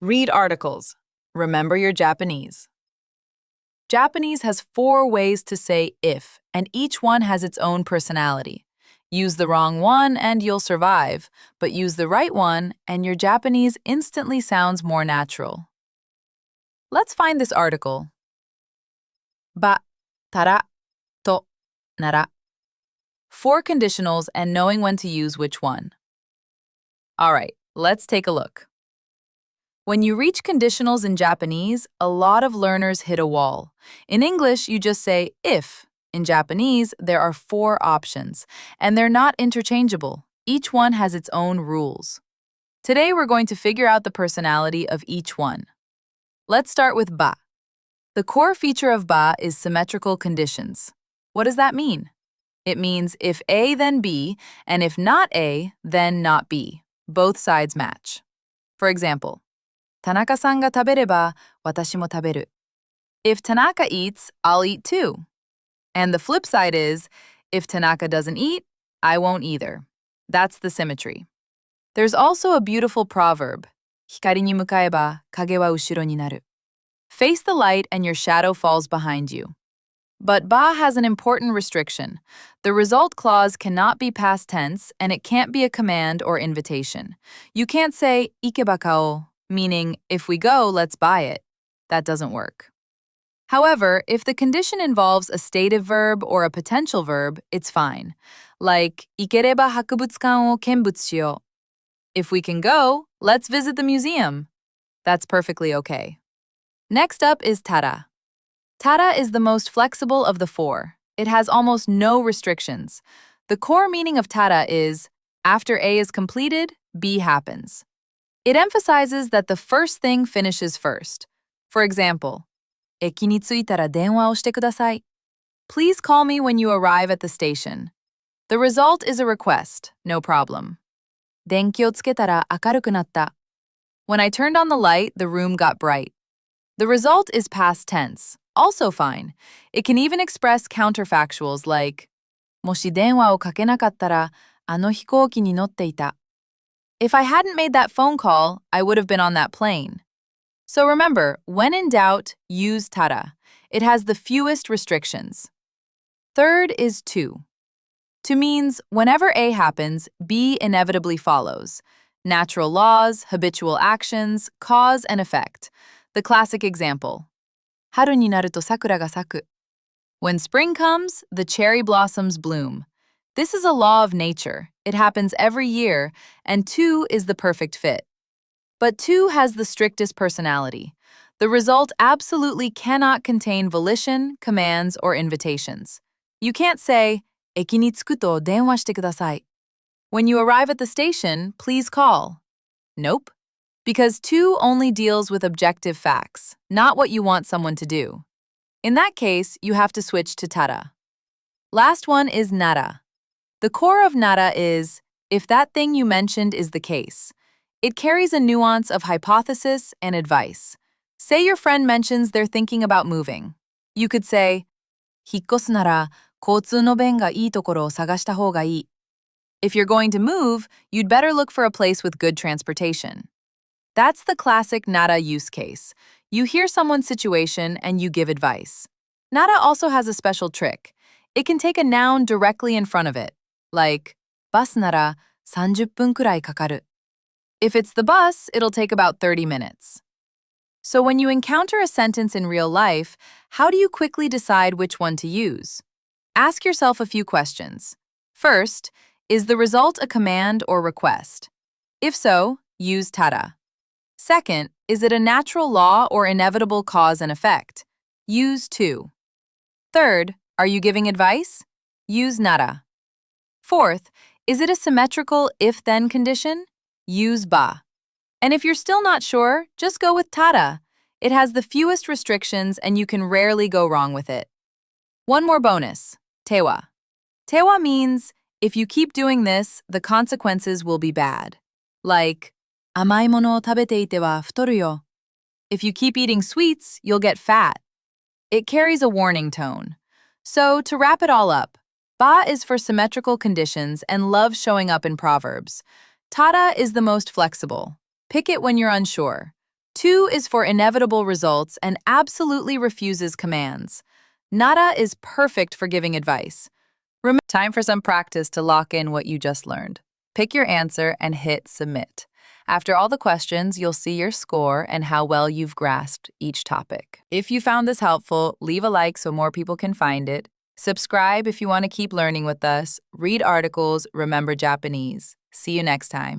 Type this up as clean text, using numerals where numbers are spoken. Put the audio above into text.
Read articles. Remember your Japanese. Japanese has 4 ways to say if, and each one has its own personality. Use the wrong one and you'll survive, but use the right one and your Japanese instantly sounds more natural. Let's find this article. Ba, tara, to, nara. 4 conditionals and knowing when to use which one. All right, let's take a look. When you reach conditionals in Japanese, a lot of learners hit a wall. In English, you just say if. In Japanese, there are 4 options, and they're not interchangeable. Each one has its own rules. Today, we're going to figure out the personality of each one. Let's start with ba. The core feature of ba is symmetrical conditions. What does that mean? It means if A, then B, and if not A, then not B. Both sides match. For example, Tanaka-san ga tabereba, watashi mo taberu. If Tanaka eats, I'll eat too. And the flip side is, if Tanaka doesn't eat, I won't either. That's the symmetry. There's also a beautiful proverb, hikari ni mukaeba, kage wa ushiro ni naru. Face the light and your shadow falls behind you. But ba has an important restriction. The result clause cannot be past tense, and it can't be a command or invitation. You can't say, ikeba kao, meaning, if we go, let's buy it. That doesn't work. However, if the condition involves a stative verb or a potential verb, it's fine. Like, ikereba hakubutsukan o kenbutsu shiyou. If we can go, let's visit the museum. That's perfectly okay. Next up is tara. Tara is the most flexible of the 4. It has almost no restrictions. The core meaning of tara is, after A is completed, B happens. It emphasizes that the first thing finishes first. For example, 駅に着いたら電話をしてください. Please call me when you arrive at the station. The result is a request, no problem. 電気をつけたら明るくなった. When I turned on the light, the room got bright. The result is past tense, also fine. It can even express counterfactuals like, もし電話をかけなかったら、あの飛行機に乗っていた. If I hadn't made that phone call, I would have been on that plane. So remember, when in doubt, use tara. It has the fewest restrictions. Third is to. To means whenever A happens, B inevitably follows. Natural laws, habitual actions, cause and effect. The classic example. 春になると桜が咲く. When spring comes, the cherry blossoms bloom. This is a law of nature. It happens every year, and to is the perfect fit. But to has the strictest personality. The result absolutely cannot contain volition, commands, or invitations. You can't say, 駅に着くと電話してください. When you arrive at the station, please call. Nope. Because to only deals with objective facts, not what you want someone to do. In that case, you have to switch to tara. Last one is nara. The core of nara is, if that thing you mentioned is the case. It carries a nuance of hypothesis and advice. Say your friend mentions they're thinking about moving. You could say, 引っ越すなら、交通の便がいいところを探した方がいい. If you're going to move, you'd better look for a place with good transportation. That's the classic nara use case. You hear someone's situation and you give advice. Nara also has a special trick. It can take a noun directly in front of it, like, バスなら30分くらいかかる. If it's the bus, it'll take about 30 minutes. So when you encounter a sentence in real life, how do you quickly decide which one to use? Ask yourself a few questions. First, is the result a command or request? If so, use tara. Second, is it a natural law or inevitable cause and effect? Use to. Third, are you giving advice? Use nara. Fourth, is it a symmetrical if-then condition? Use ba. And if you're still not sure, just go with tara. It has the fewest restrictions and you can rarely go wrong with it. One more bonus, tewa. Tewa means, if you keep doing this, the consequences will be bad. Like, 甘いものを食べていては太るよ. If you keep eating sweets, you'll get fat. It carries a warning tone. So, to wrap it all up, ba is for symmetrical conditions and loves showing up in proverbs. Tara is the most flexible. Pick it when you're unsure. 2 is for inevitable results and absolutely refuses commands. Nada is perfect for giving advice. Time for some practice to lock in what you just learned. Pick your answer and hit submit. After all the questions, you'll see your score and how well you've grasped each topic. If you found this helpful, leave a like so more people can find it. Subscribe if you want to keep learning with us. Read articles, remember Japanese. See you next time.